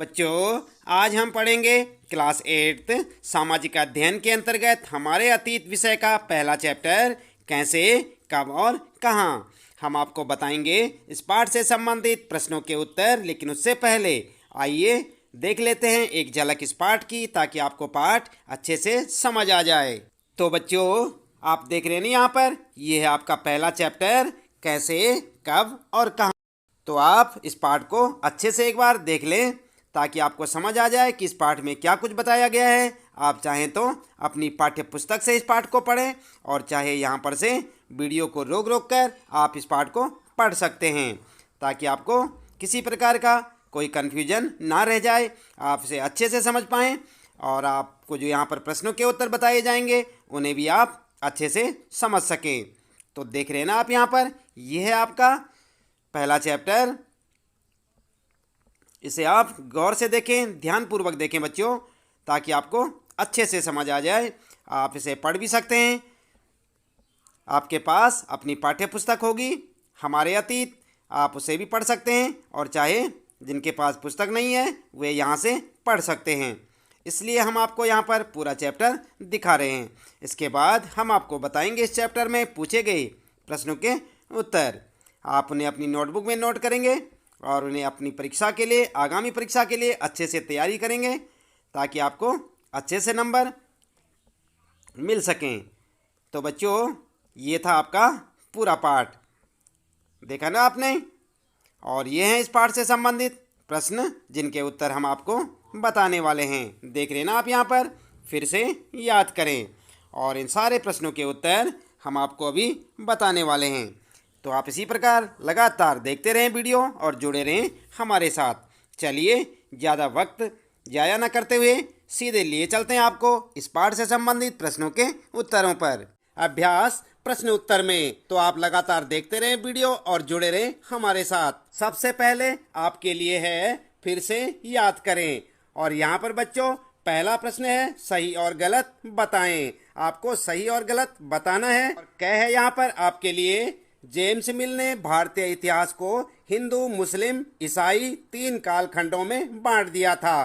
बच्चों, आज हम पढ़ेंगे क्लास 8 सामाजिक अध्ययन के अंतर्गत हमारे अतीत विषय का पहला चैप्टर कैसे, कब और कहाँ। हम आपको बताएंगे इस पाठ से संबंधित प्रश्नों के उत्तर, लेकिन उससे पहले आइए देख लेते हैं एक झलक इस पाठ की, ताकि आपको पाठ अच्छे से समझ आ जाए। तो बच्चों, आप देख रहे हैं ना, यहाँ पर ये है आपका पहला चैप्टर कैसे, कब और कहाँ। तो आप इस पाठ को अच्छे से एक बार देख लें, ताकि आपको समझ आ जाए कि इस पाठ में क्या कुछ बताया गया है। आप चाहें तो अपनी पाठ्य पुस्तक से इस पाठ को पढ़ें, और चाहे यहाँ पर से वीडियो को रोक रोक कर आप इस पाठ को पढ़ सकते हैं, ताकि आपको किसी प्रकार का कोई कन्फ्यूजन ना रह जाए, आप इसे अच्छे से समझ पाएँ, और आपको जो यहाँ पर प्रश्नों के उत्तर बताए जाएंगे उन्हें भी आप अच्छे से समझ सकें। तो देख रहे हैं ना आप, यहाँ पर यह है आपका पहला चैप्टर। इसे आप गौर से देखें, ध्यानपूर्वक देखें बच्चों, ताकि आपको अच्छे से समझ आ जाए। आप इसे पढ़ भी सकते हैं, आपके पास अपनी पाठ्य पुस्तक होगी हमारे अतीत, आप उसे भी पढ़ सकते हैं, और चाहे जिनके पास पुस्तक नहीं है वे यहाँ से पढ़ सकते हैं। इसलिए हम आपको यहाँ पर पूरा चैप्टर दिखा रहे हैं। इसके बाद हम आपको बताएंगे इस चैप्टर में पूछे गए प्रश्नों के उत्तर। आप उन्हें अपनी नोटबुक में नोट करेंगे और उन्हें अपनी परीक्षा के लिए, आगामी परीक्षा के लिए अच्छे से तैयारी करेंगे, ताकि आपको अच्छे से नंबर मिल सकें। तो बच्चों, ये था आपका पूरा पाठ, देखा ना आपने। और ये हैं इस पाठ से संबंधित प्रश्न, जिनके उत्तर हम आपको बताने वाले हैं। देख रहे ना आप, यहाँ पर फिर से याद करें, और इन सारे प्रश्नों के उत्तर हम आपको अभी बताने वाले हैं। तो आप इसी प्रकार लगातार देखते रहें वीडियो, और जुड़े रहें हमारे साथ। चलिए, ज़्यादा वक्त ज़ाया न करते हुए सीधे लिए चलते हैं आपको इस पाठ से संबंधित प्रश्नों के उत्तरों पर। अभ्यास प्रश्न उत्तर में। तो आप लगातार देखते रहें वीडियो और जुड़े रहें हमारे साथ। सबसे पहले आपके लिए है फिर से याद करें, और यहाँ पर बच्चों पहला प्रश्न है सही और गलत बताएं। आपको सही और गलत बताना है। और क्या है यहाँ पर आपके लिए, जेम्स मिल ने भारतीय इतिहास को हिंदू, मुस्लिम, ईसाई 3 कालखंडों में बांट दिया था।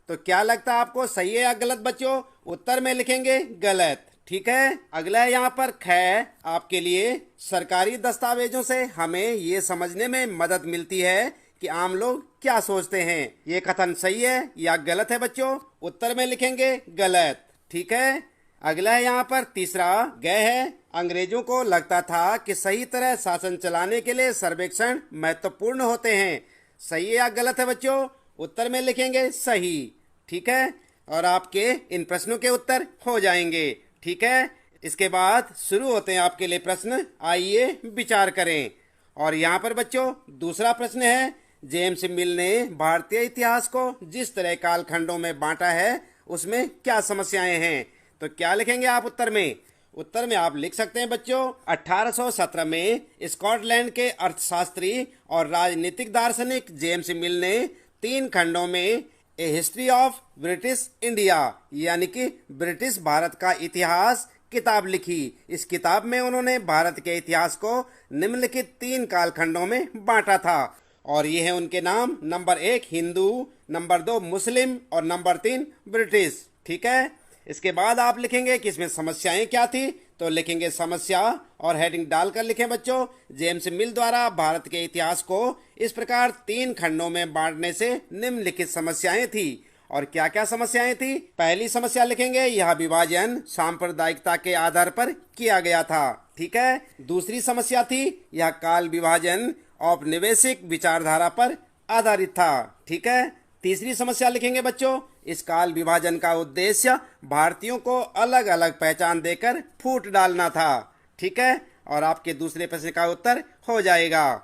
तो क्या लगता है आपको, सही है या गलत बच्चों? उत्तर में लिखेंगे गलत, ठीक है। अगला है यहाँ पर ख आपके लिए, सरकारी दस्तावेजों से हमें ये समझने में मदद मिलती है कि आम लोग क्या सोचते हैं। ये कथन सही है या गलत है बच्चों? उत्तर में लिखेंगे गलत, ठीक है। अगला है यहाँ पर तीसरा ग है, अंग्रेजों को लगता था कि सही तरह शासन चलाने के लिए सर्वेक्षण महत्वपूर्ण होते हैं। सही है या गलत है बच्चों? उत्तर में लिखेंगे सही, ठीक है। और आपके इन प्रश्नों के उत्तर हो जाएंगे, ठीक है। इसके बाद शुरू होते हैं आपके लिए प्रश्न, आइए विचार करें। और यहाँ पर बच्चों दूसरा प्रश्न है, जेम्स मिल ने भारतीय इतिहास को जिस तरह कालखंडों में बांटा है उसमें क्या समस्याएं हैं। तो क्या लिखेंगे आप उत्तर में? उत्तर में आप लिख सकते हैं बच्चों, 1817 में स्कॉटलैंड के अर्थशास्त्री और राजनीतिक दार्शनिक जेम्स मिल ने 3 खंडों में ए हिस्ट्री ऑफ ब्रिटिश इंडिया, यानी कि ब्रिटिश भारत का इतिहास किताब लिखी। इस किताब में उन्होंने भारत के इतिहास को निम्नलिखित 3 कालखंडों में बांटा था, और ये है उनके नाम। नंबर 1 हिंदू, नंबर 2 मुस्लिम, और नंबर 3 ब्रिटिश, ठीक है। इसके बाद आप लिखेंगे कि इसमें समस्याएं क्या थी। तो लिखेंगे समस्या और हेडिंग डालकर लिखें बच्चों, जेम्स मिल द्वारा भारत के इतिहास को इस प्रकार 3 खंडों में बांटने से निम्नलिखित समस्याएं थी। और क्या क्या समस्याएं थी? पहली समस्या लिखेंगे, यह विभाजन सांप्रदायिकता के आधार पर किया गया था, ठीक है। दूसरी समस्या थी, यह काल विभाजन औपनिवेशिक विचारधारा पर आधारित था, ठीक है। तीसरी समस्या लिखेंगे बच्चों, इस काल विभाजन का उद्देश्य भारतीयों को अलग अलग पहचान देकर फूट डालना था, ठीक है। और आपके दूसरे प्रश्न का उत्तर हो जाएगा।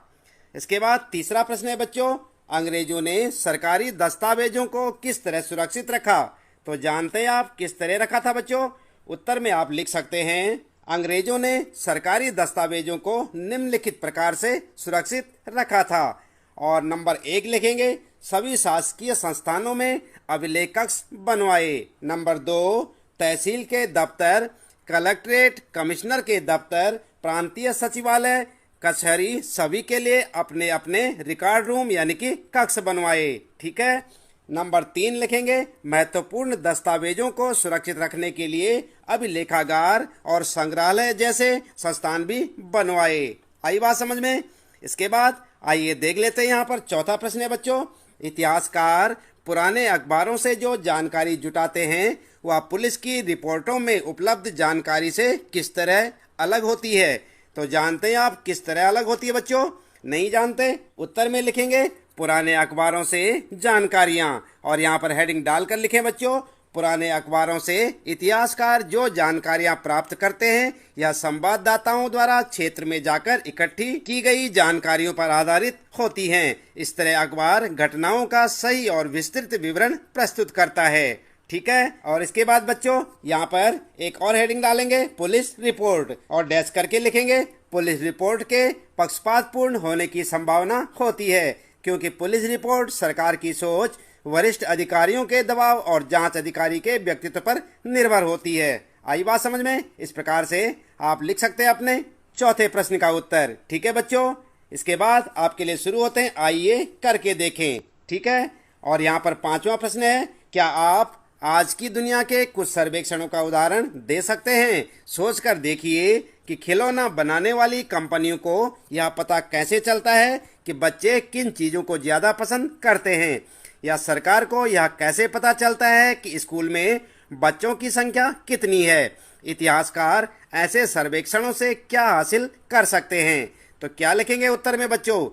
इसके बाद तीसरा प्रश्न है बच्चों, अंग्रेजों ने सरकारी दस्तावेजों को किस तरह सुरक्षित रखा। तो जानते हैं आप किस तरह रखा था बच्चों? उत्तर में आप लिख सकते हैं, अंग्रेजों ने सरकारी दस्तावेजों को निम्नलिखित प्रकार से सुरक्षित रखा था। और नंबर 1 लिखेंगे, सभी शासकीय संस्थानों में अभिलेख कक्ष बनवाए। नंबर 2 तहसील के दफ्तर, कलेक्ट्रेट, कमिश्नर के दफ्तर, प्रांतीय सचिवालय, कचहरी सभी के लिए अपने अपने रिकॉर्ड रूम यानी कि कक्ष बनवाए, ठीक है। नंबर 3 लिखेंगे महत्वपूर्ण दस्तावेजों को सुरक्षित रखने के लिए अभिलेखागार और संग्रहालय जैसे संस्थान भी बनवाए। आई बात समझ में। इसके बाद आइए देख लेते हैं यहाँ पर चौथा प्रश्न है बच्चों, इतिहासकार पुराने अखबारों से जो जानकारी जुटाते हैं वह पुलिस की रिपोर्टों में उपलब्ध जानकारी से किस तरह अलग होती है। तो जानते हैं आप किस तरह अलग होती है बच्चों? नहीं जानते? उत्तर में लिखेंगे पुराने अखबारों से जानकारियां, और यहाँ पर हेडिंग डालकर लिखें बच्चों, पुराने अखबारों से इतिहासकार जो जानकारियां प्राप्त करते हैं या संवाददाताओं द्वारा क्षेत्र में जाकर इकट्ठी की गई जानकारियों पर आधारित होती हैं। इस तरह अखबार घटनाओं का सही और विस्तृत विवरण प्रस्तुत करता है। ठीक है। और इसके बाद बच्चों यहाँ पर एक और हेडिंग डालेंगे, पुलिस रिपोर्ट, और डैश करके लिखेंगे पुलिस रिपोर्ट के पक्षपातपूर्ण होने की संभावना होती है, क्योंकि पुलिस रिपोर्ट सरकार की सोच, वरिष्ठ अधिकारियों के दबाव और जांच अधिकारी के व्यक्तित्व पर निर्भर होती है। आई बात समझ में। इस प्रकार से आप लिख सकते हैं अपने चौथे प्रश्न का उत्तर। ठीक है बच्चों। इसके बाद आपके लिए शुरू होते हैं, आइए करके देखें। ठीक है। और यहाँ पर पांचवा प्रश्न है, क्या आप आज की दुनिया के कुछ सर्वेक्षणों का उदाहरण दे सकते हैं? सोचकर देखिए कि खिलौना बनाने वाली कंपनियों को यह पता कैसे चलता है कि बच्चे किन चीज़ों को ज़्यादा पसंद करते हैं, या सरकार को यह कैसे पता चलता है कि स्कूल में बच्चों की संख्या कितनी है। इतिहासकार ऐसे सर्वेक्षणों से क्या हासिल कर सकते हैं। तो क्या लिखेंगे उत्तर में बच्चों?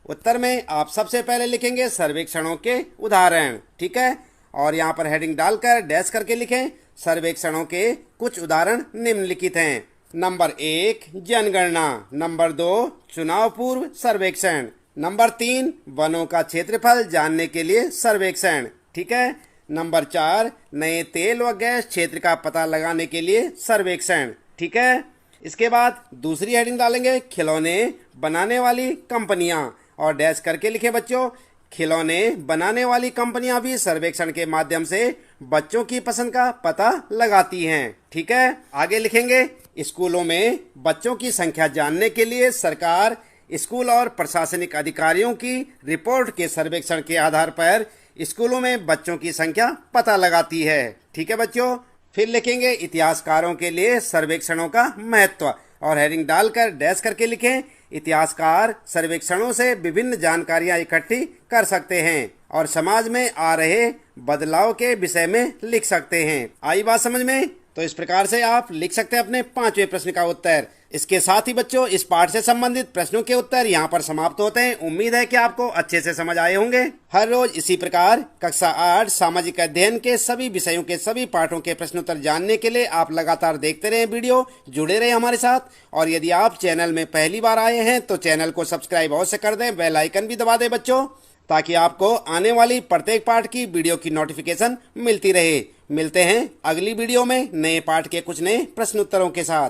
उत्तर में आप सबसे पहले लिखेंगे सर्वेक्षणों के उदाहरण। ठीक है। और यहाँ पर हेडिंग डालकर डैश करके लिखें, सर्वेक्षणों के कुछ उदाहरण निम्नलिखित हैं। नंबर 1 जनगणना, नंबर 2 चुनाव पूर्व सर्वेक्षण, नंबर 3 वनों का क्षेत्रफल जानने के लिए सर्वेक्षण। ठीक है। नंबर 4 नए तेल व गैस क्षेत्र का पता लगाने के लिए सर्वेक्षण। ठीक है। इसके बाद दूसरी हेडिंग डालेंगे, खिलौने बनाने वाली कंपनियां, और डैश करके लिखे बच्चों, खिलौने बनाने वाली कंपनियां भी सर्वेक्षण के माध्यम से बच्चों की पसंद का पता लगाती हैं। ठीक है। आगे लिखेंगे, स्कूलों में बच्चों की संख्या जानने के लिए सरकार स्कूल और प्रशासनिक अधिकारियों की रिपोर्ट के सर्वेक्षण के आधार पर स्कूलों में बच्चों की संख्या पता लगाती है। ठीक है बच्चों। फिर लिखेंगे इतिहासकारों के लिए सर्वेक्षणों का महत्व, और हेडिंग डालकर डैश करके लिखें, इतिहासकार सर्वेक्षणों से विभिन्न जानकारियां इकट्ठी कर सकते हैं और समाज में आ रहे बदलाव के विषय में लिख सकते हैं। आई बात समझ में। तो इस प्रकार से आप लिख सकते हैं अपने पांचवें प्रश्न का उत्तर। इसके साथ ही बच्चों इस पाठ से संबंधित प्रश्नों के उत्तर यहाँ पर समाप्त होते हैं। उम्मीद है कि आपको अच्छे से समझ आए होंगे। हर रोज इसी प्रकार कक्षा 8 सामाजिक अध्ययन के सभी विषयों के सभी पाठों के प्रश्नोत्तर जानने के लिए आप लगातार देखते रहें वीडियो, जुड़े रहें हमारे साथ। और यदि आप चैनल में पहली बार आए हैं तो चैनल को सब्सक्राइब अवश्य कर दें, बेल आइकन भी दबा दें बच्चों, ताकि आपको आने वाली प्रत्येक पाठ की वीडियो की नोटिफिकेशन मिलती रहे। मिलते हैं अगली वीडियो में नए पाठ के कुछ नए प्रश्न उत्तरों के साथ।